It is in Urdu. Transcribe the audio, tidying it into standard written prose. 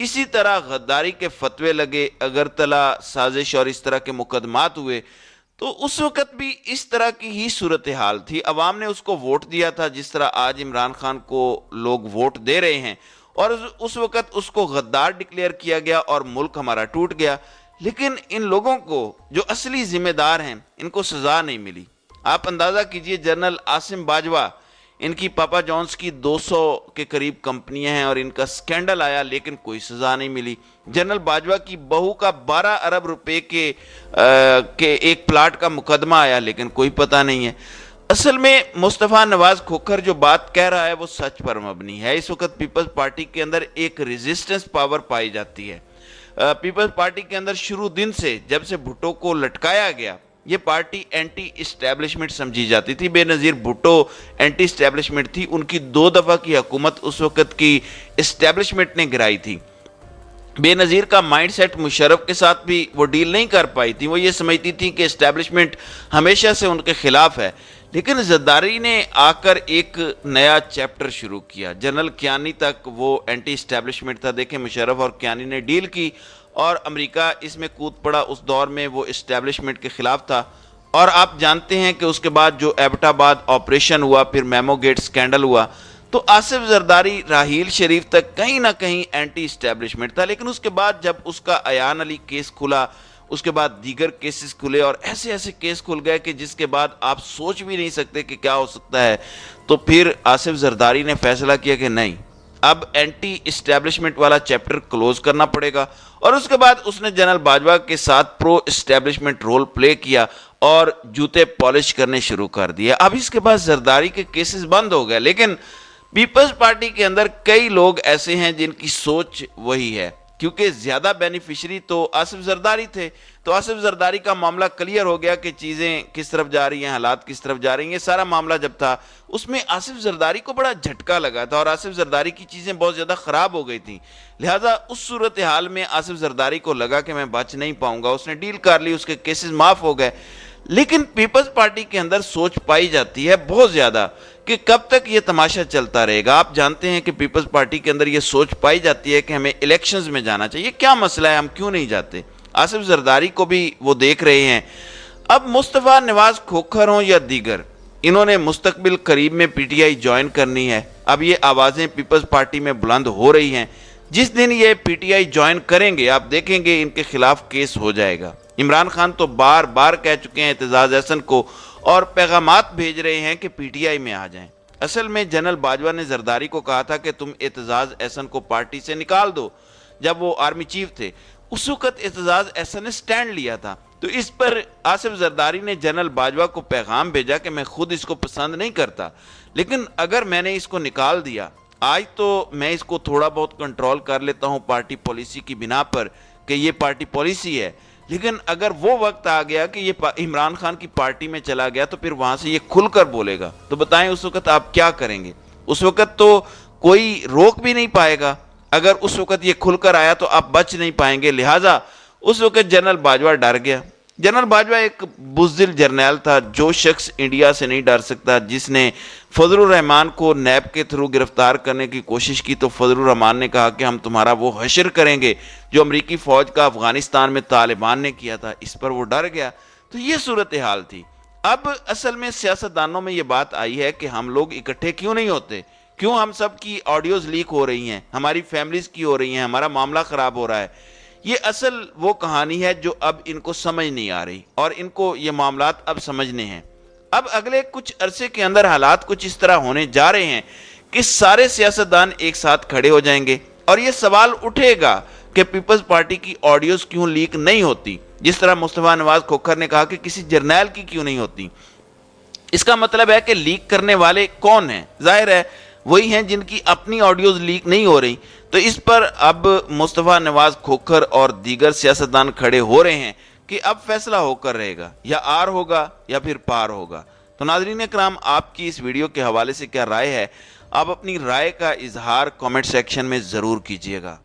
اسی طرح غداری کے فتوے لگے، اگرتلا سازش اور اس طرح کے مقدمات ہوئے، تو اس وقت بھی اس طرح کی ہی صورتحال تھی۔ عوام نے اس کو ووٹ دیا تھا جس طرح آج عمران خان کو لوگ ووٹ دے رہے ہیں، اور اس وقت اس کو غدار ڈکلیئر کیا گیا اور ملک ہمارا ٹوٹ گیا۔ لیکن ان لوگوں کو جو اصلی ذمہ دار ہیں ان کو سزا نہیں ملی۔ آپ اندازہ کیجئے، جنرل عاصم باجوہ، ان کی پاپا جونز کی 200 کے قریب کمپنیاں ہیں اور ان کا سکینڈل آیا لیکن کوئی سزا نہیں ملی۔ جنرل باجوہ کی بہو کا 12 ارب روپے کے ایک پلاٹ کا مقدمہ آیا لیکن کوئی پتہ نہیں ہے۔ اصل میں مصطفیٰ نواز کھوکھر جو بات کہہ رہا ہے وہ سچ پر مبنی ہے۔ اس وقت پیپلز پارٹی کے اندر ایک ریزسٹنس پاور پائی جاتی ہے۔ پیپلز پارٹی کے اندر شروع دن سے جب سے بھٹو کو لٹکایا گیا، یہ پارٹی اینٹی اسٹیبلشمنٹ سمجھی جاتی تھی۔ بے نظیر بھٹو اینٹی اسٹیبلشمنٹ تھی، ان کی 2 دفعہ کی حکومت اس وقت کی اسٹیبلشمنٹ نے گرائی تھی۔ بے نظیر کا مائنڈ سیٹ مشرف کے ساتھ بھی وہ ڈیل نہیں کر پائی تھی، وہ یہ سمجھتی تھی کہ اسٹیبلشمنٹ ہمیشہ سے ان کے خلاف ہے۔ لیکن زرداری نے آ کر ایک نیا چیپٹر شروع کیا۔ جنرل کیانی تک وہ اینٹی اسٹیبلشمنٹ تھا، دیکھیں مشرف اور کیانی نے ڈیل کی اور امریکہ اس میں کود پڑا۔ اس دور میں وہ اسٹیبلشمنٹ کے خلاف تھا، اور آپ جانتے ہیں کہ اس کے بعد جو ایبٹ آباد آپریشن ہوا، پھر میمو گیٹ سکینڈل ہوا، تو آصف زرداری راحیل شریف تک کہیں نہ کہیں اینٹی اسٹیبلشمنٹ تھا۔ لیکن اس کے بعد جب اس کا ایان علی کیس کھلا، اس کے بعد دیگر کیسز کھلے اور ایسے ایسے کیس کھل گئے کہ جس کے بعد آپ سوچ بھی نہیں سکتے کہ کیا ہو سکتا ہے، تو پھر آصف زرداری نے فیصلہ کیا کہ نہیں، اب اینٹی اسٹیبلشمنٹ والا چیپٹر کلوز کرنا پڑے گا، اور اس کے بعد اس نے جنرل باجوہ کے ساتھ پرو اسٹیبلشمنٹ رول پلے کیا اور جوتے پالش کرنے شروع کر دیے۔ اب اس کے بعد زرداری کے کیسز بند ہو گئے، لیکن پیپلز پارٹی کے اندر کئی لوگ ایسے ہیں جن کی سوچ وہی ہے، کیونکہ زیادہ بینیفیشری تو آصف زرداری تھے، تو آصف زرداری کا معاملہ کلیئر ہو گیا کہ چیزیں کس طرف جا رہی ہیں، حالات کس طرف جا رہی ہیں۔ یہ سارا معاملہ جب تھا اس میں آصف زرداری کو بڑا جھٹکا لگا تھا اور آصف زرداری کی چیزیں بہت زیادہ خراب ہو گئی تھیں، لہٰذا اس صورتحال میں آصف زرداری کو لگا کہ میں بچ نہیں پاؤں گا، اس نے ڈیل کر لی، اس کے کیسز معاف ہو گئے۔ لیکن پیپلز پارٹی کے اندر سوچ پائی جاتی ہے بہت زیادہ کہ کب تک یہ تماشا چلتا رہے گا۔ آپ جانتے ہیں کہ پیپلز پارٹی کے اندر یہ سوچ پائی جاتی ہے کہ ہمیں الیکشنز میں جانا چاہیے، کیا مسئلہ ہے، ہم کیوں نہیں جاتے۔ آصف زرداری کو بھی وہ دیکھ رہے ہیں۔ اب مصطفیٰ نواز کھوکھر ہوں یا دیگر، انہوں نے مستقبل قریب میں پی ٹی آئی جوائن کرنی ہے۔ اب یہ آوازیں پیپلز پارٹی میں بلند ہو رہی ہیں، جس دن یہ پی ٹی آئی جوائن کریں گے آپ دیکھیں گے ان کے خلاف کیس ہو جائے گا۔ عمران خان تو بار بار کہہ چکے ہیں اعتزاز احسن کو اور پیغامات بھیج رہے ہیں کہ پی ٹی آئی میں آ جائیں۔ اصل میں جنرل باجوہ نے زرداری کو کہا تھا کہ تم اعتزاز احسن کو پارٹی سے نکال دو، جب وہ آرمی چیف تھے۔ اس وقت اعتزاز احسن نے سٹینڈ لیا تھا، تو اس پر آصف زرداری نے جنرل باجوہ کو پیغام بھیجا کہ میں خود اس کو پسند نہیں کرتا، لیکن اگر میں نے اس کو نکال دیا آج تو میں اس کو تھوڑا بہت کنٹرول کر لیتا ہوں پارٹی پالیسی کی بنا پر کہ یہ پارٹی پالیسی ہے، لیکن اگر وہ وقت آ گیا کہ یہ عمران خان کی پارٹی میں چلا گیا تو پھر وہاں سے یہ کھل کر بولے گا، تو بتائیں اس وقت آپ کیا کریں گے؟ اس وقت تو کوئی روک بھی نہیں پائے گا۔ اگر اس وقت یہ کھل کر آیا تو آپ بچ نہیں پائیں گے، لہٰذا اس وقت جنرل باجوہ ڈر گیا۔ جنرل باجوہ ایک بزدل جرنیل تھا، جو شخص انڈیا سے نہیں ڈر سکتا، جس نے فضل الرحمان کو نیب کے تھرو گرفتار کرنے کی کوشش کی تو فضل الرحمان نے کہا کہ ہم تمہارا وہ حشر کریں گے جو امریکی فوج کا افغانستان میں طالبان نے کیا تھا، اس پر وہ ڈر گیا۔ تو یہ صورتحال تھی۔ اب اصل میں سیاستدانوں میں یہ بات آئی ہے کہ ہم لوگ اکٹھے کیوں نہیں ہوتے، کیوں ہم سب کی آڈیوز لیک ہو رہی ہیں، ہماری فیملیز کی ہو رہی ہیں، ہمارا معاملہ خراب ہو رہا ہے۔ یہ اصل وہ کہانی ہے جو اب ان کو سمجھ نہیں آ رہی اور ان کو یہ معاملات اب سمجھنے ہیں۔ اب اگلے کچھ عرصے کے اندر حالات کچھ اس طرح ہونے جا رہے ہیں کہ سارے سیاستدان ایک ساتھ کھڑے ہو جائیں گے اور یہ سوال اٹھے گا کہ پیپلز پارٹی کی آڈیوز کیوں لیک نہیں ہوتی، جس طرح مصطفیٰ نواز کھوکھر نے کہا کہ کسی جرنیل کی کیوں نہیں ہوتی۔ اس کا مطلب ہے کہ لیک کرنے والے کون ہیں؟ ظاہر ہے وہی ہیں جن کی اپنی آڈیوز لیک نہیں ہو رہی۔ تو اس پر اب مصطفیٰ نواز کھوکھر اور دیگر سیاستدان کھڑے ہو رہے ہیں کہ اب فیصلہ ہو کر رہے گا، یا آر ہوگا یا پھر پار ہوگا۔ تو ناظرین کرام، آپ کی اس ویڈیو کے حوالے سے کیا رائے ہے؟ آپ اپنی رائے کا اظہار کامنٹ سیکشن میں ضرور کیجیے گا۔